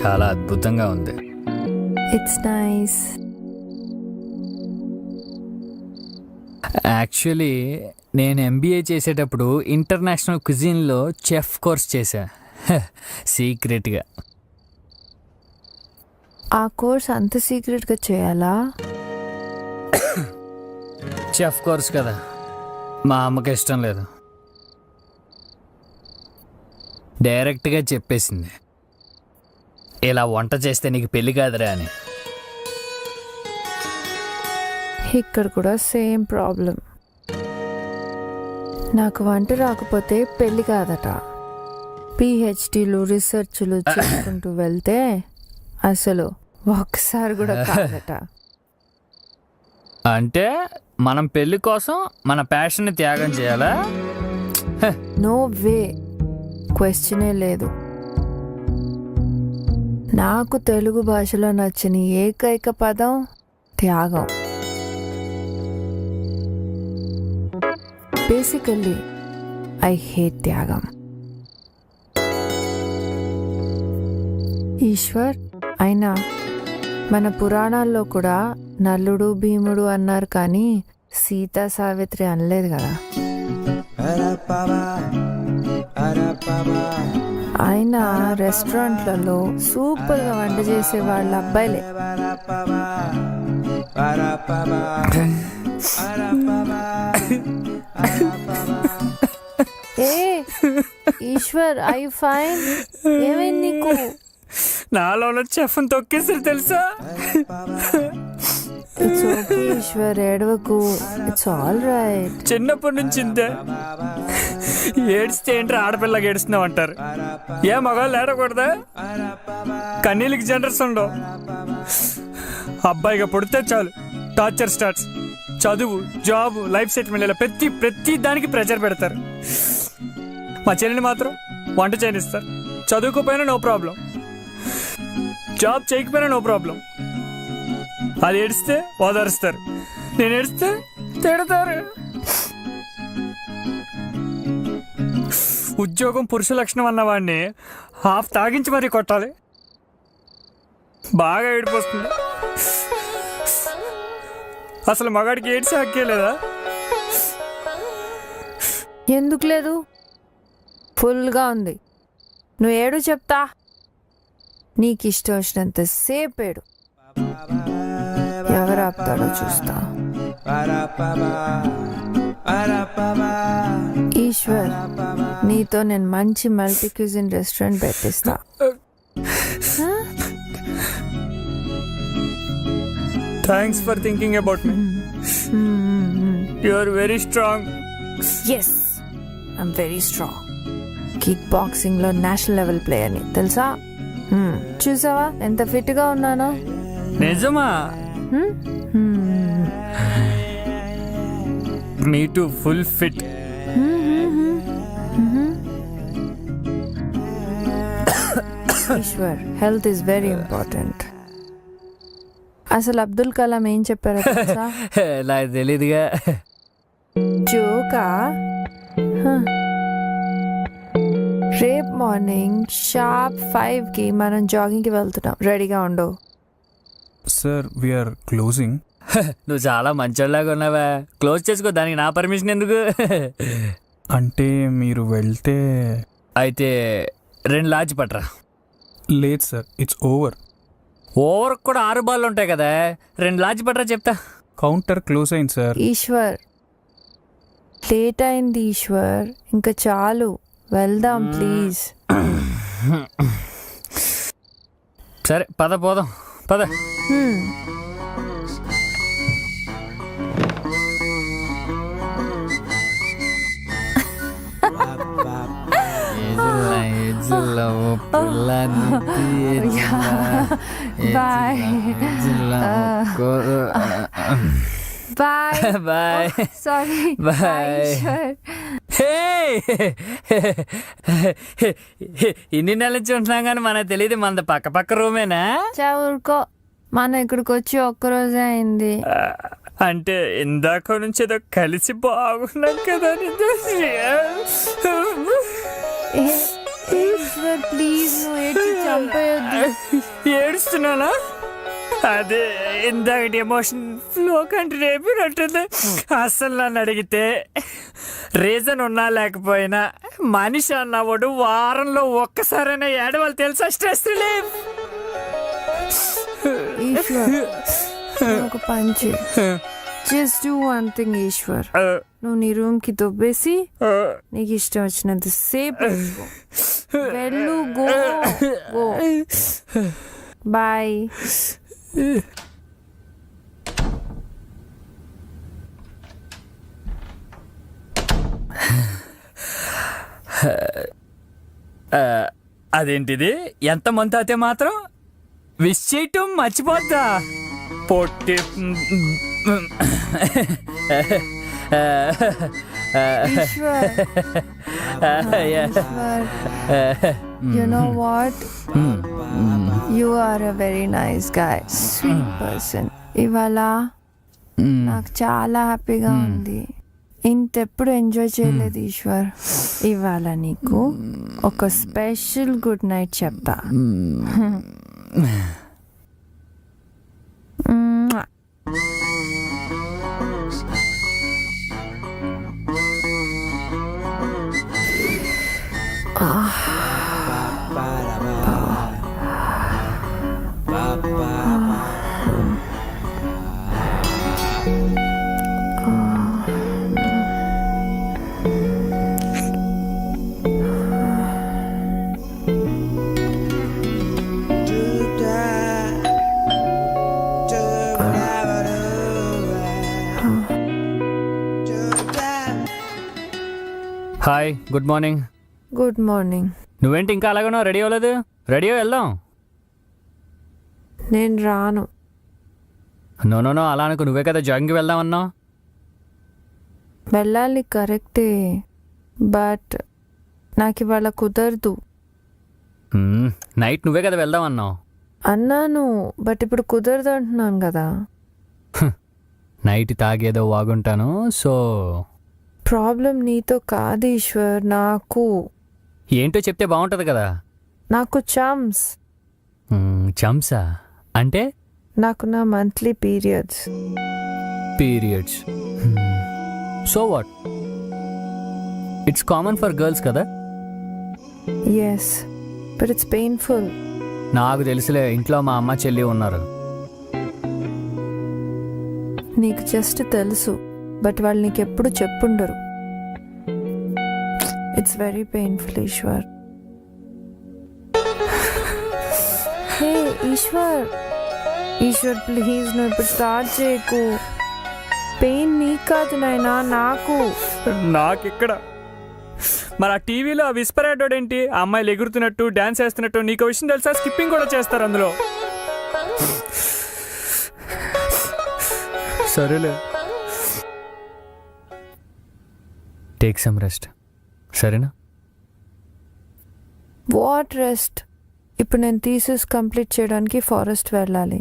చాలా అద్భుతంగా ఉంది. It's nice. యాక్చువల్లీ నేను ఎంబీఏ చేసేటప్పుడు ఇంటర్నేషనల్ క్విజిన్లో చెఫ్ కోర్స్ చేశా, సీక్రెట్గా. ఆ కోర్స్ అంత సీక్రెట్గా చేయాలా? చెఫ్ కోర్స్ కదా, మా అమ్మకి ఇష్టం లేదు. డైరెక్ట్గా చెప్పేసింది, ఇలా వంట చేస్తే నీకు పెళ్ళి కాదురా అని. ఇక్కడ కూడా సేమ్ ప్రాబ్లం. నాకు వంట రాకపోతే పెళ్ళి కాదట. పిహెచ్డీలు రీసెర్చ్లు చేసుకుంటూ వెళ్తే అసలు ఒక్కసారి కూడా కాదట. అంటే మనం పెళ్ళి కోసం మన ప్యాషన్ని త్యాగం చేయాలా? నో వే, క్వశ్చనే లేదు. నాకు తెలుగు భాషలో నచ్చిన ఏకైక పదం త్యాగం. బేసికల్లీ ఐ హేట్ త్యాగం. ఈశ్వర్, అయినా మన పురాణాల్లో కూడా నల్లుడు భీముడు అన్నారు, కానీ సీతా సావిత్రి అనలేదు కదా. అయినా రెస్టారెంట్లలో సూపర్గా వంట చేసే వాళ్ళ అబ్బాయిలే. ఏ ఈశ్వర్, ఐ ఫైన్? ఏమైంది నీకు? నాలో చెఫ్ని తొక్కేసారు తెలుసా? ఇట్స్ ఓకే ఈశ్వర్, ఏడవకు. It's all right. చిన్నప్పటి నుంచి ఇంతే, ఏడిస్తే ఏంటి ఆడపిల్లకి ఏడుస్తున్నావు అంటారు. ఏ మగాళ్ళు ఏడకూడదా? కన్నీళ్ళకి జనరస్ ఉండవు. అబ్బాయిగా పుడితే చాలు టార్చర్ స్టార్ట్స్. చదువు, జాబ్, లైఫ్ సెటిల్మెంట్, ఇలా ప్రతి దానికి ప్రెషర్ పెడతారు. మా చెల్లిని మాత్రం వంట చేయనిస్తారు. చదువుకోపోయినా నో ప్రాబ్లం, జాబ్ చేయకపోయినా నో ప్రాబ్లం. అది ఏడిస్తే ఓదారుస్తారు, నేను ఏడిస్తే తిడతారు. ఉద్యోగం పురుష లక్షణం అన్నవాడిని హాఫ్ తాగించి మరీ కొట్టాలి. బాగా ఏడిపోతుంది. అసలు మగాడికి ఏడ్చి హక్కే లేదా? ఎందుకు లేదు? ఫుల్గా ఉంది. నువ్వు ఏడు చెప్తా. నీకు ఇష్టం వచ్చినంత సేపు ఏడు. ఎవరు ఆపుతాడో చూస్తా. ఈశ్వర్, నీతో నేను మంచి మల్టీ క్యూజిన్ రెస్టారెంట్ పెట్టిస్తా. Thanks for thinking about me. You are very strong. Yes, I'm very strong. Kick boxing లో నేషనల్ లెవెల్ ప్లేయర్ని తెలుసా? చూసావా ఎంత ఫిట్ గా ఉన్నానో? నిజమా? Me too full fit. Eshwar, health is very important. అసలు అబ్దుల్ కలాం ఏం చెప్పారో తెలుసా? నాకు తెలీదుగా. జోకా? రేపు మార్నింగ్ షార్ప్ 5కి మనం జాగింగ్కి వెళ్తున్నాం. రెడీగా ఉండవు. Sir, we're closing. నువ్వు చాలా మంచోళ్ళలాగా ఉన్నావా? క్లోజ్ చేసుకో, దానికి నా పర్మిషన్ ఎందుకు? అంటే మీరు వెళ్తే? అయితే 2 లాడ్జ్ పట్టరా. లేదు సార్, ఇట్స్ ఓవర్. ఓవర్ కూడా 6 బాళ్ళు ఉంటాయి కదా. 2 లాడ్జ్ పట్టరా చెప్తా. కౌంటర్ క్లోజ్ అయింది సార్. ఈశ్వర్, లేట్ అయింది ఈశ్వర్, ఇంకా చాలు, వెళ్దాం ప్లీజ్. సరే పద, పోదాం పద. Bye bye bye. Sorry. Bye. ఇన్ని నెలల నుంచి ఉంటున్నాం కానీ మనకు తెలియదు మనది పక్క పక్క రూమేనా? ఊరుకో, మనం ఇక్కడికి వచ్చి ఒక్కరోజే అయింది. అంటే ఇందాక నుంచి ఏదో కలిసి బాగున్నాం కదా. ఈశ్వర్ ప్లీజ్ నువ్వు ఏడ్చి చంపేయొద్దు. ఏడుస్తున్నానా? అదే ఇందాక ఎమోషన్ ఫ్లో కంటే రేపినట్టుంది. అసలు నన్ను అడిగితే రీజన్ ఉన్నా లేకపోయినా మనిషి అన్నవాడు వారంలో ఒక్కసారైనా ఏడవాలి తెలుసా? Stress relief. ఈశ్వర్ ఒక పంచి just do one thing Eshwar. నువ్వు నీ రూమ్ కి దొబ్బేసి నీకు ఇష్టం వచ్చినంత సేపు వెళ్ళు. Go go bye. అదేంటిది? ఎంత మంత్ అయితే మాత్రం విష్ చేయటం మర్చిపోద్దా? పొట్టి Eshwar you know what, you are a very nice guy, sweet person. ఇవాళ నాకు చాలా హ్యాపీగా ఉంది. ఇంతెప్పుడు ఎంజాయ్ చేయలేదు ఈశ్వర్. ఇవాళ నీకు ఒక స్పెషల్ గుడ్ నైట్ చెప్తా. Hi, good morning. Good morning. నువ్వేంటి ఇంకా అలాగనో రెడీ అవ్వలేదు? రెడీ వెళ్దాం. నేను రాను. నో నో నో, అలా అనుకో. నువ్వే కదా జాగింగ్కి వెళ్దాం అన్నావు. వెళ్ళాలి కరెక్టే, బట్ నాకు ఇవాళ కుదరదు. నైట్ నువ్వే కదా వెళ్దాం అన్నావు. అన్నాను, బట్ ఇప్పుడు కుదరదు అంటున్నాను కదా. నైట్ తాగేదో వాగుంటాను. సో ప్రాబ్లం నీతో కాదు ఈశ్వర్, నాకు. ఏంటో చెప్తే బాగుంటుంది కదా. నాకు చమ్స్. చంసా అంటే? నాకు నా monthly periods. Periods. So what? It's common for girls కదా. Yes, but it's painful. నాకు తెలుసులే, ఇంట్లో మా అమ్మ చెల్లి ఉన్నారు. నీకు జస్ట్ తెలుసు, బట్ వాళ్ళు నీకు ఎప్పుడు చెప్పుండరు. It's very painful Eshwar. Hey Eshwar, Eshwar please నువ్వు ఇప్పుడు స్టార్ట్ చేయకు. పెయిన్ నీకు కాదు నాయనా, నాకు. నాకిక్కడ మరి ఆ టీవీలో ఆ విస్పర్ యాడ్ ఏంటి? ఆ అమ్మాయిలు ఎగురుతున్నట్టు డాన్స్ చేస్తున్నట్టు. నీకు విషయం తెలుసా? స్కిప్పింగ్ కూడా చేస్తారు అందులో. సరేలే, టేక్ సమ్ రెస్ట్, సరేనా? What rest? ఇప్పుడు నేను థీసిస్ కంప్లీట్ చేయడానికి ఫారెస్ట్ వెళ్ళాలి.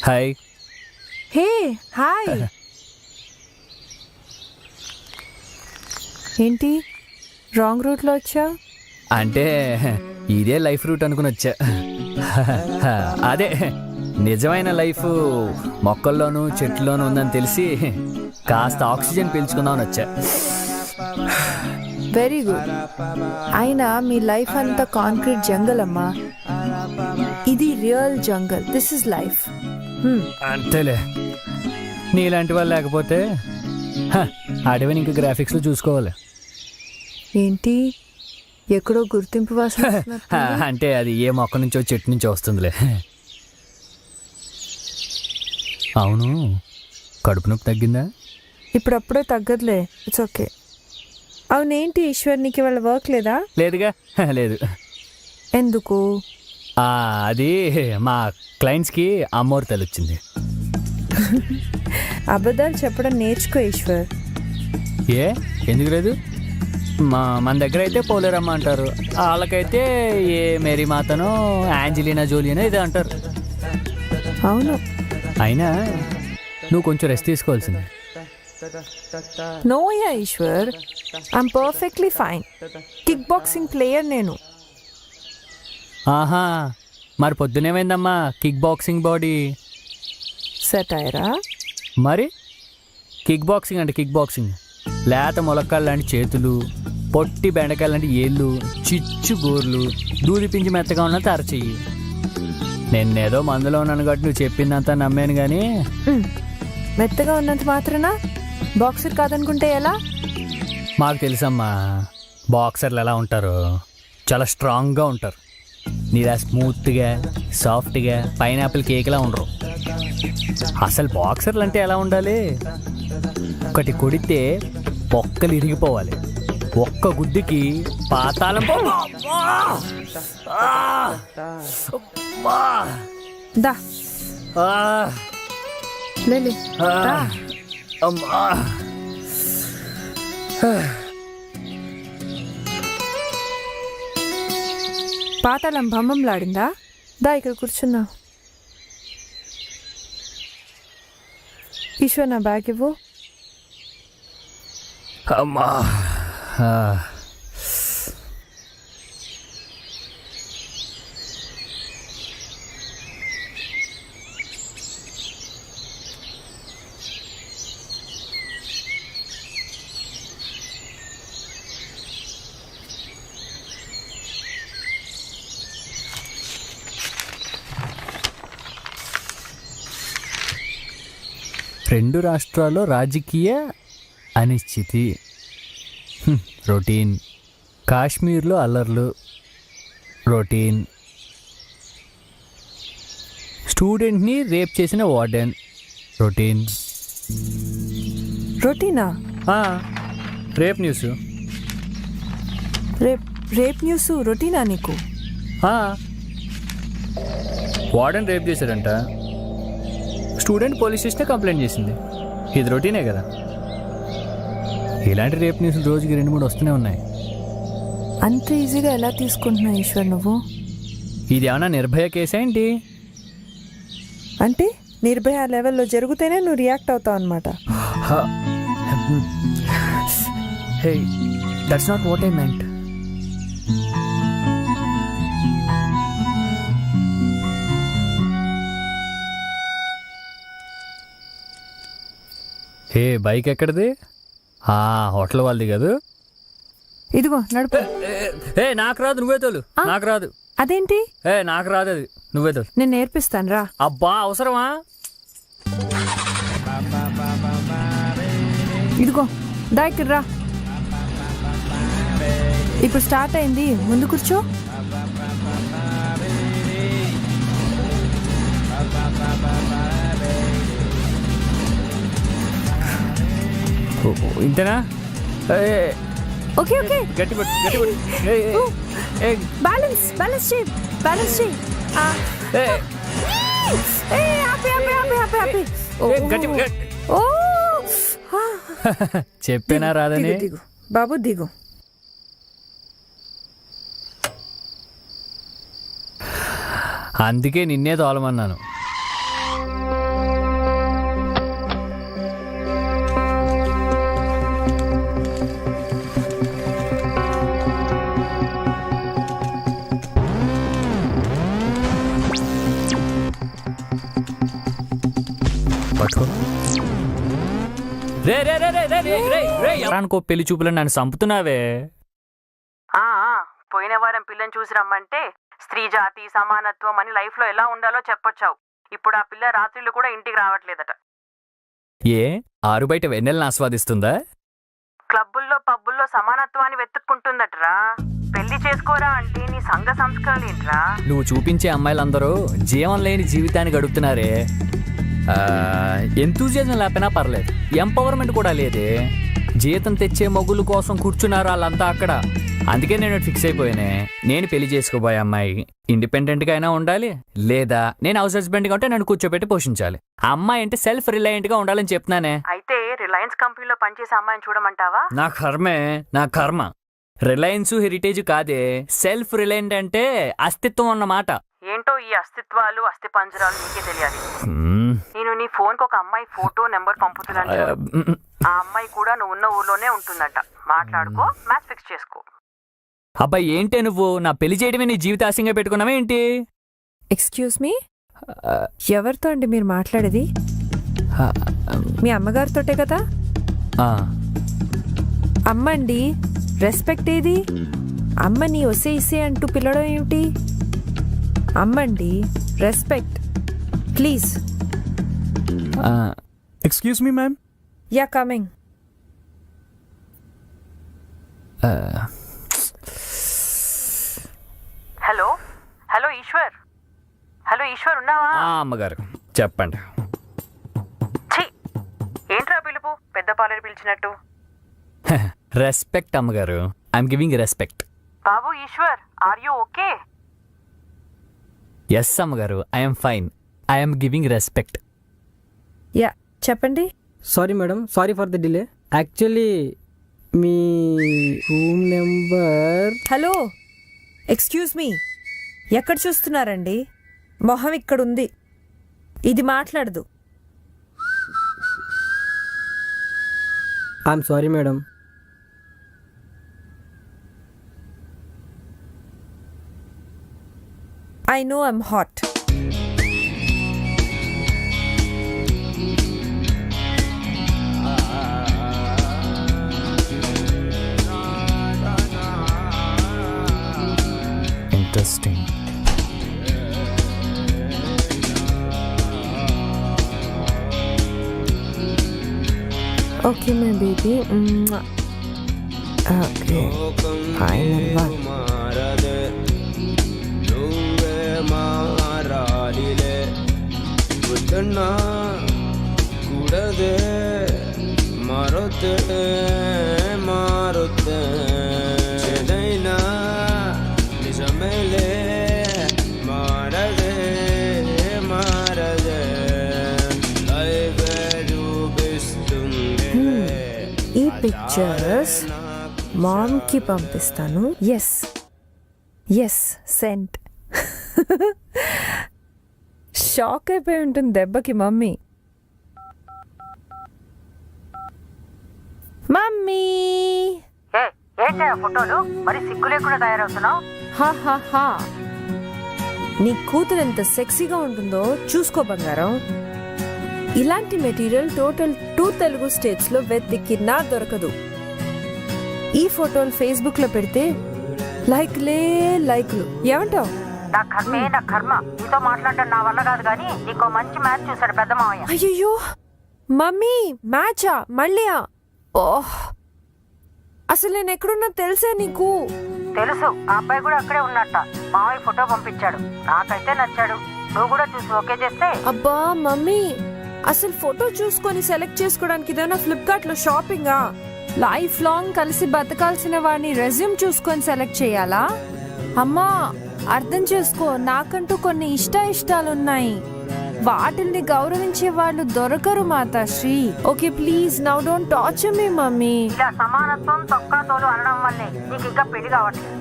హాయ్. Hey hi. ఏంటి రాంగ్ రూట్లో వచ్చా? అంటే ఇదే లైఫ్ రూట్ అనుకుని వచ్చా. అదే నిజమైన లైఫ్ మొక్కల్లోనూ చెట్లలోనూ ఉందని తెలిసి కాస్త ఆక్సిజన్ పీల్చుకుందామని వచ్చా. Very good. అయినా మీ లైఫ్ అంతా కాంక్రీట్ జంగల్ అమ్మా. ఇది real jungle. This is life. అంతేలే, నీలాంటి వాళ్ళు లేకపోతే అడవిని ఇంకా గ్రాఫిక్స్లో చూసుకోవాలి. ఏంటి ఎక్కడో గుర్తింపు వాసన వస్తున్నట్టుంది. అంటే అది ఏ మొక్క నుంచో చెట్టు నుంచో వస్తుందిలే. అవును, కడుపు నొప్పి తగ్గిందా? ఇప్పుడప్పుడే తగ్గదులే. It's okay. అవునేంటి ఈశ్వర్, నీకు ఇవాళ వర్క్ లేదా? లేదుగా. లేదు. ఎందుకు? అది మా క్లయింట్స్కి అమ్మోరు తెలిసింది. అబద్ధాలు చెప్పడం నేర్చుకో ఈశ్వర్. ఎందుకు లేదు? మన దగ్గర అయితే పోలేరమ్మ అంటారు, వాళ్ళకైతే ఏ మేరీ మాతనో యాంజలీనా జోలియనో ఇదే అంటారు. అవును. అయినా నువ్వు కొంచెం రెస్ట్ తీసుకోవాల్సింది. నోయా Eshwar, I'm perfectly fine. Kick boxing player నేను. ఆహా, మరి పొద్దునేమైందమ్మా కిక్ బాక్సింగ్ బాడీ? సెటైరా? మరి కిక్ బాక్సింగ్ అంటే కిక్ బాక్సింగ్ లేత మొలక్కాలు లాంటి చేతులు, పొట్టి బెండకాయలు లాంటి ఏళ్ళు, చిచ్చు గోర్లు, దూది పించి మెత్తగా ఉన్న తరచెయ్యి. నేనేదో మందులో ఉన్నాను కాబట్టి నువ్వు చెప్పిందంతా నమ్మాను కానీ మెత్తగా ఉన్నంత మాత్రాన బాక్సర్ కాదనుకుంటే ఎలా? మాకు తెలుసమ్మా బాక్సర్లు ఎలా ఉంటారు, చాలా స్ట్రాంగ్గా ఉంటారు. నీలా స్మూత్గా సాఫ్ట్గా పైనాపిల్ కేక్లా ఉండరు. అసలు బాక్సర్లు అంటే ఎలా ఉండాలి? ఒకటి కొడితే పొక్కలు ఇరిగిపోవాలి, ఒక్క గుద్దుకి పాతాళం. దా లేలే, దా. అమ్మా, పాతాళం భమ్మంలాడిందా? దా ఇక్కడ కూర్చున్నా. ఈశ్వర్, నా బ్యాగ్ ఇవ్వు. అమ్మా. 2 రాష్ట్రాల్లో రాజకీయ అనిశ్చితి, రొటీన్. కాశ్మీర్లో అల్లర్లు, రొటీన్. స్టూడెంట్ని రేప్ చేసిన వార్డెన్, రొటీన్. రొటీనా? Rape news. రేప్ న్యూస్ రొటీనా నీకు? వార్డెన్ రేప్ చేశాడంట, స్టూడెంట్ పోలీస్ స్టేషన్ కంప్లైంట్ చేసింది. ఇది రొటీనే కదా. ఇలాంటి రేప్ న్యూస్లు రోజుకి 2-3 వస్తూనే ఉన్నాయి. అంత ఈజీగా ఎలా తీసుకుంటున్నావు ఈశ్వర్ నువ్వు? ఇది ఏమన్నా నిర్భయ కేసా ఏంటి? అంటే నిర్భయ లెవెల్లో జరిగితేనే నువ్వు రియాక్ట్ అవుతావు అనమాట. Hey, that's not what I meant. Hey, bike ఎక్కడిది? హోటల్ వాళ్ళది కదా. ఇదిగో నడుపు. నాకు రాదు, నువ్వే తోలు. నాకు రాదు. అదేంటి? నాకు రాదు, అది నువ్వే తోలు. నేను నేర్పిస్తాను రా. అబ్బా, అవసరమా? ఇదిగో దా ఇక్కడ రా. ఇప్పుడు స్టార్ట్ అయింది, ముందు కూర్చో. ఇంతేనా? ఓకే ఓకే, గట్టి పట్టు, గట్టి పట్టు. బ్యాలెన్స్ బ్యాలెన్స్ చేయి, బ్యాలెన్స్ చేయి. ఆపి ఆపి ఆపి ఆపి ఆపి. ఓ, చెప్పేనా రాదని? దిగు బాబు, దిగు. అందుకే నిన్నే తోలమన్నాను. అనుకో, పెళ్లి చూపులో నన్ను చంపుతున్నావే. పోయిన వారం పిల్లని చూసి రమ్మంటే స్త్రీ జాతి సమానత్వం అని లైఫ్ లో ఎలా ఉండాలో చెప్పొచ్చావు. ఇప్పుడు ఆ పిల్ల రాత్రిళ్ళు కూడా ఇంటికి రావట్లేదట. ఏ, ఆరు బయట వెన్నెలను ఆస్వాదిస్తుందా? క్లబ్బుల్లో పబ్బుల్లో సమానత్వాన్ని వెతుక్కుంటుందటరా. పెళ్లి చేసుకోరా అంటే నీ సంఘ సంస్కరణలేంట్రా? నువ్వు చూపించే అమ్మాయిలందరూ జీవం లేని జీవితాన్ని గడుపుతున్నారే. ఎంతూజియాజం లేకపోయినా పర్లేదు, ఎంపవర్మెంట్ కూడా లేదే. జీతం తెచ్చే మొగుల కోసం కూర్చున్నారు వాళ్ళంతా అక్కడ. అందుకే నేను ఫిక్స్ అయిపోయానే, నేను పెళ్లి చేసుకోబోయే అమ్మాయి ఇండిపెండెంట్గా అయినా ఉండాలి, లేదా నేను హౌస్ హస్బెండ్గా ఉంటే నన్ను కూర్చోబెట్టి పోషించాలి. ఆ అమ్మాయి అంటే సెల్ఫ్ రిలయంట్గా ఉండాలని చెప్తున్నానే. అయితే రిలయన్స్ కంపెనీలో పనిచేసే అమ్మాయిని చూడమంటావా? నా కర్మే, నా కర్మ. రిలయన్స్ హెరిటేజ్ కాదే, సెల్ఫ్ రిలయంట్ అంటే అస్తిత్వం అన్నమాట. ఏంటో ఈ అస్తిత్వాలు అస్థి పంజరాలు నీకే తెలియాలి. మ్మ్. నేను నీ ఫోన్ కి ఒక అమ్మాయి ఫోటో నెంబర్ పంపుతున్నాను. ఆ అమ్మాయి కూడా నువ్వు ఉన్న ఊర్లోనే ఉంటుందంట. మాట్లాడుకో, మ్యాచ్ ఫిక్స్ చేసుకో. అబ్బాయి ఏంటే నువ్వు నా పెళ్లి చేయడమే నీ జీవితాశంగా పెట్టుకున్నావా ఏంటి? ఎక్స్క్యూజ్ మీ, ఎవరితో అండి మీరు మాట్లాడేది? మీ అమ్మగారితోటే కదా? ఆ, అమ్మండి, రెస్పెక్ట్ ఏది? అమ్మని ఒసే ఇసే అంటూ పిలవడం ఏమిటి? అమ్మండి, రెస్పెక్ట్ ప్లీజ్. ఆ, excuse me ma'am. Yeah coming. ఆ. Hello hello Eshwar, hello Eshwar ఉన్నావా? ఆ, అమ్మగారు చెప్పండి. ఛీ, ఏంట్రా పిలుపు పెద్ద పాలేరు పిలిచినట్టు? రెస్పెక్ట్ అమ్మగారు, ఐఎమ్ గివింగ్ రెస్పెక్ట్. బాబు Eshwar, are you okay? Yes అమ్మగారు, I'm fine, I'm giving respect. Yeah చెప్పండి. Sorry madam, sorry for the delay. Actually మీ room number. Hello, excuse me, ఎక్కడ చూస్తున్నారండి? మొహం ఇక్కడుంది, ఇది మాట్లాడదు. I'm sorry madam. I know I'm hot. Interesting. Okay, my baby. Okay, final one. ಕೂಡದೆ ಮಾರುತ್ತೆ ಮಾರುತ್ತೆ ಚೆನ್ನೈನ ನಿಜ ಮೇಲೆ ಮಾಡದೆ ಮಾಡದೆ ಲೈಫ್ ರೂಪಿస్తుంది. ఈ పిక్చర్స్ మామ్కి పంపిస్తాను. Yes yes cent. షాక్ అయిపోయి ఉంటుంది దెబ్బకి మమ్మీ. మమ్మీ, ఏంటి ఆ ఫోటోలు? మరి సిగ్గు లేకుండా తయారవుతున్నావు. హా, నీ కూతురు ఎంత సెక్సీగా ఉంటుందో చూసుకో బంగారం. ఇలాంటి మెటీరియల్ టోటల్ 2 తెలుగు స్టేట్స్ లో వెతికినా దొరకదు. ఈ ఫోటోలు ఫేస్బుక్ లో పెడితే లైక్లు. ఏమంటావు? నా కర్మే నా కర్మ, నీతో మాట్లాడడం నా వల్ల కాదు, కానీ నీకో మంచి మ్యాచ్ చూసాడు పెద్ద మావయ్య. అయ్యో మమ్మీ, మ్యాచా మళ్ళీయా? ఓహ్, అసలు నేను ఎక్కడున్నా తెలుసా నీకు? తెలుసు, ఆ అబ్బాయి కూడా అక్కడే ఉన్నట్ట. మావయ్య ఫోటో పంపించాడు, నాకైతే నచ్చాడు. నువ్వు కూడా చూసి ఓకే చేస్తే. అబ్బా మమ్మీ, అసలు ఫోటో చూసుకొని సెలెక్ట్ చేసుకోవడానికి ఇదేనా ఫ్లిప్కార్ట్ లో షాపింగా? లైఫ్ లాంగ్ కలిసి బతకాల్సిన వాడిని రెజ్యూమ్ చూసుకొని సెలెక్ట్ చేయాలా? అమ్మా అర్థం చేసుకో, నాకంటూ కొన్ని ఇష్టాలున్నాయి. వాటిల్ని గౌరవించే వాళ్ళు దొరకరు Matasri. Okay please, now don't torture me mummy. ఇలా సమానత్వం తొక్కా తోలు అనడం వల్లే నీకు ఇంకా పెళ్లి కావట్లేదు.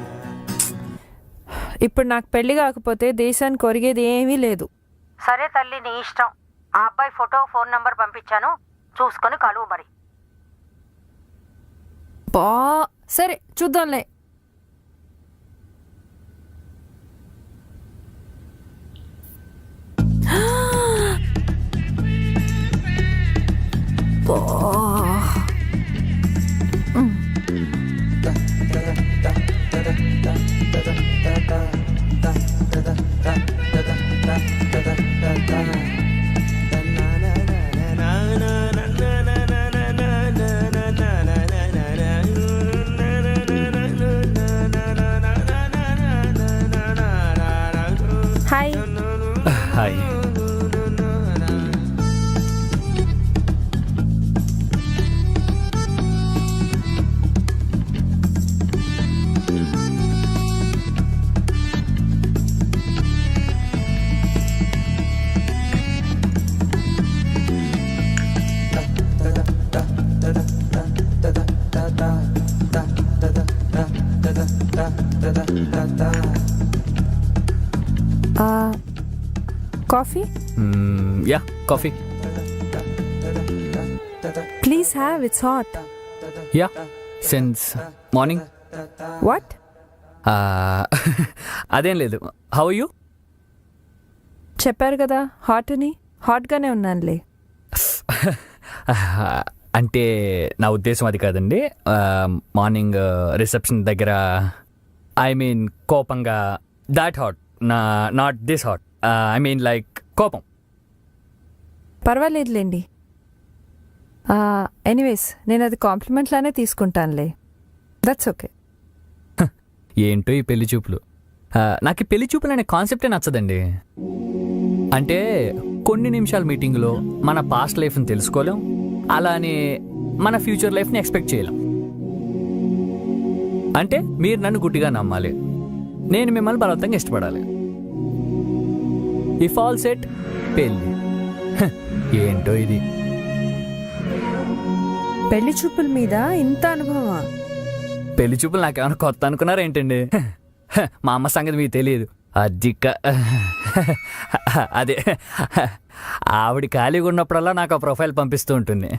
ఇప్పుడు నాకు పెళ్లి కాకపోతే దేశానికి ఒరిగేది ఏమీ లేదు. సరే తల్లి, నీ ఇష్టం. ఆ అబ్బాయి ఫోటో ఫోన్ నంబర్ పంపించాను, చూసుకొని కలువు మరి. బా సరే చూద్దాంలే. Hi. Hi. Coffee yeah coffee. Please have, it's hot. Yeah since morning. What? అదేం లేదు. How you? చెప్పారు కదా హాట్ అని. హాట్గానే ఉన్నానులే. అంటే నా ఉద్దేశం అది కాదండి. మార్నింగ్ రిసెప్షన్ దగ్గర ఐ మీన్ కోపంగా, that hot, not this hot. I mean like కోపం. పర్వాలేదులేండి. ఎనీవేస్ నేను అది కాంప్లిమెంట్ లానే తీసుకుంటానులే. That's okay. ఏంటో ఈ పెళ్లి చూపులు. నాకు ఈ పెళ్లి చూపులు అనే కాన్సెప్టే నచ్చదండి. అంటే కొన్ని నిమిషాల మీటింగ్లో మన పాస్ట్ లైఫ్ని తెలుసుకోలేం, అలానే మన ఫ్యూచర్ లైఫ్ని ఎక్స్పెక్ట్ చేయలేం. అంటే మీరు నన్ను గుడ్డిగా నమ్మాలి, నేను మిమ్మల్ని బలవంతంగా ఇష్టపడాలి. ఇఫ్ ఆల్ సెట్ పెళ్ళి. ఏంటో ఇది. పెళ్లి చూపుల మీద ఇంత అనుభవమా? పెళ్లి చూపులు నాకేమైనా కొత్త అనుకున్నారా ఏంటండి? మా అమ్మ సంగతి మీకు తెలియదు. అదే ఆవిడ ఖాళీగా ఉన్నప్పుడల్లా నాకు ఆ ప్రొఫైల్ పంపిస్తూ ఉంటుంది.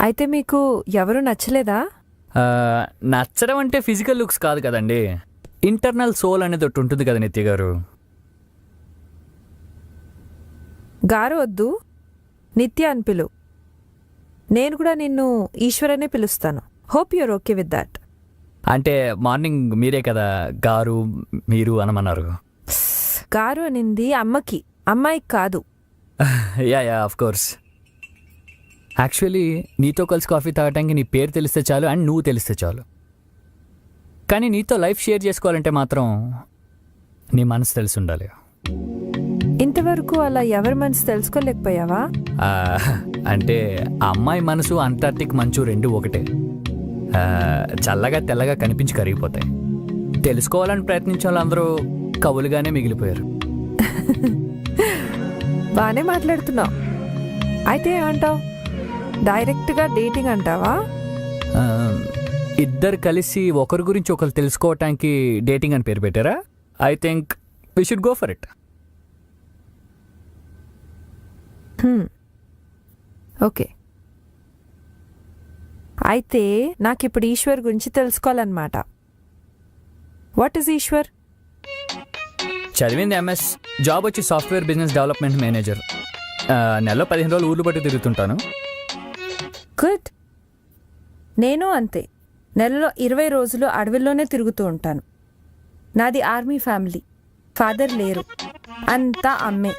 అయితే మీకు ఎవరు నచ్చలేదా? నచ్చడం అంటే ఫిజికల్ లుక్స్ కాదు కదండి, ఇంటర్నల్ సోల్ అనేది ఒకటి ఉంటుంది కదా నిత్య గారు. గారు వద్దు, నిత్య అని పిలు. నేను కూడా నిన్ను ఈశ్వరనే పిలుస్తాను. Hope your okay with that. అంటే మార్నింగ్ మీరే కదా గారు మీరు అనమన్నారు. గారు అనింది అమ్మకి, అమ్మాయికి కాదు. Yeah yeah of course. Actually నీతో కలిసి కాఫీ తాగటానికి నీ పేరు తెలిస్తే చాలు, అండ్ నువ్వు తెలిస్తే చాలు. కానీ నీతో లైఫ్ షేర్ చేసుకోవాలంటే మాత్రం నీ మనసు తెలిసి ఉండాలి. ఇంతవరకు అలా ఎవరి మనసు తెలుసుకోలేకపోయావా? అంటే ఆ అమ్మాయి మనసు అంటార్టిక్ మంచు రెండు ఒకటే. చల్లగా తెల్లగా కనిపించి కరిగిపోతాయి. తెలుసుకోవాలని ప్రయత్నించే వాళ్ళందరూ కవులుగానే మిగిలిపోయారు. బానే మాట్లాడుతున్నావు. అయితే ఏమంటావు? డైరెక్ట్గా డేటింగ్ అంటావా? ఇద్దరు కలిసి ఒకరి గురించి ఒకరు తెలుసుకోవటానికి డేటింగ్ అని పేరు పెట్టారా? I think we should go for it. Okay. అయితే నాకు ఇప్పుడు ఈశ్వర్ గురించి తెలుసుకోవాలన్నమాట. What is Eshwar? చదివింది ఎంఎస్, జాబ్ వచ్చి సాఫ్ట్వేర్ బిజినెస్ డెవలప్మెంట్ మేనేజర్. నెలలో 15 రోజులు ఊర్లు బట్టి తిరుగుతుంటాను. గుడ్. నేను అంతే, నెలలో 20 రోజులు అడవిలోనే తిరుగుతూ ఉంటాను. నాది ఆర్మీ ఫ్యామిలీ. ఫాదర్ లేరు, అంతా అమ్మే.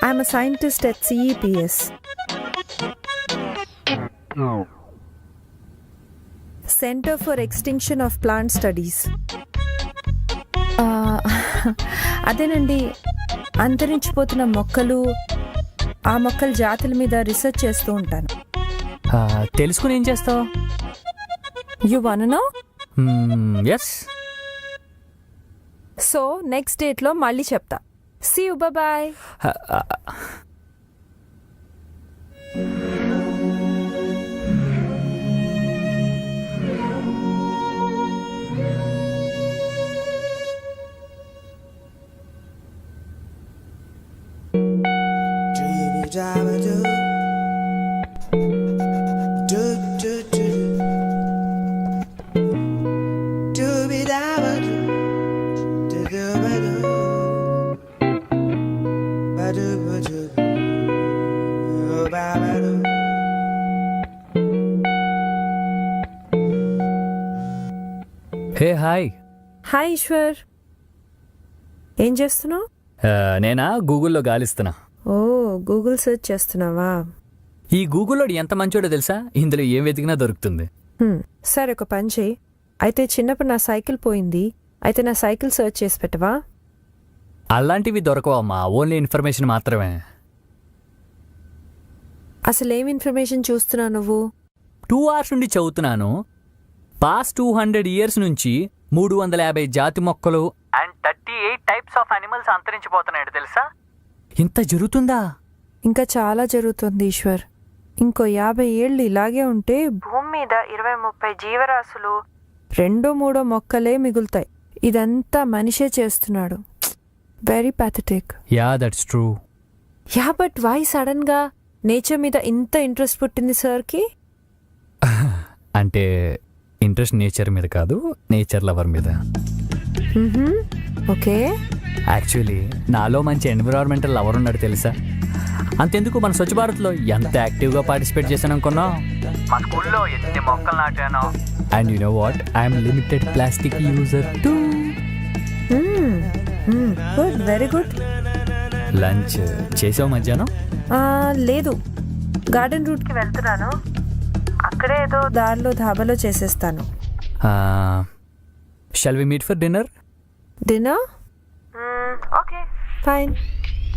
I'm a scientist at CEPS. Centre for extinction of plant studies. అదేనండి, అంతరించిపోతున్న మొక్కలు, ఆ మొక్కల జాతుల మీద రీసెర్చ్ చేస్తూ ఉంటాను. తెలుసుకుని ఏం చేస్తావు? You want to know? Yes. So next డేట్లో మళ్ళీ చెప్తా. See you, bye. Hey hi. Hi Eshwar, ఏం చేస్తున్నావు? నేనా గూగుల్లో గాలిస్తున్నా. ఓ, గూగుల్ సెర్చ్ చేస్తున్నావా? ఈ గూగుల్లో ఎంత మంచోడో తెలుసా, ఇందులో ఏం వెతికినా దొరుకుతుంది. సరే, ఒక పని చేయి. అయితే చిన్నప్పుడు నా సైకిల్ పోయింది, అయితే నా సైకిల్ సెర్చ్ చేసి పెట్టవా? అలాంటివి దొరకవమ్మా, ఓన్లీ ఇన్ఫర్మేషన్ మాత్రమే. అసలు ఏం ఇన్ఫర్మేషన్ చూస్తున్నావు నువ్వు? 2 hours నుండి చదువుతున్నాను. పాస్ట్ 200 years నుంచి 350 జాతి మొక్కలు అండ్ 38 types ఆఫ్ అనిమల్స్ అంతరించిపోతున్నాయి తెలుసా? ఇంత జరుగుతుందా? ఇంకా చాలా జరుగుతుంది ఈశ్వర్. ఇంకో 50 ఏళ్ళు ఇలాగే ఉంటే భూమి మీద 20-30 జీవరాశులు 2-3 మొక్కలే మిగులుతాయి. ఇదంతా మనిషే చేస్తున్నాడు. Very pathetic. Yeah that's true. Yeah but why సడన్గా నేచర్ మీద ఇంత ఇంట్రెస్ట్ పుట్టింది సార్కి? అంటే ఇంట్రెస్ట్ నేచర్ మీద కాదు, నేచర్ లవర్ మీద. ఓకే. యాక్చువల్లీ నాలో మంచి ఎన్విరాన్మెంటల్ లవర్ ఉన్నాడు తెలుసా. అంతెందుకు మన స్వచ్ఛ భారత్లో ఎంత యాక్టివ్గా పార్టిసిపేట్ చేశాను అనుకున్నా. మా స్కూల్లో ఎన్ని మొక్కలు నాటానో. And you know what, I'm limited plastic user too. Good, very good. Lunch చేసావు మధ్యాహ్నం? లేదు, గార్డెన్ రూట్కి వెళ్తున్నాను. అక్కడే ఏదో దారిలో ధాబాలో చేసేస్తాను. Shall we meet for dinner? Dinner? Okay, fine.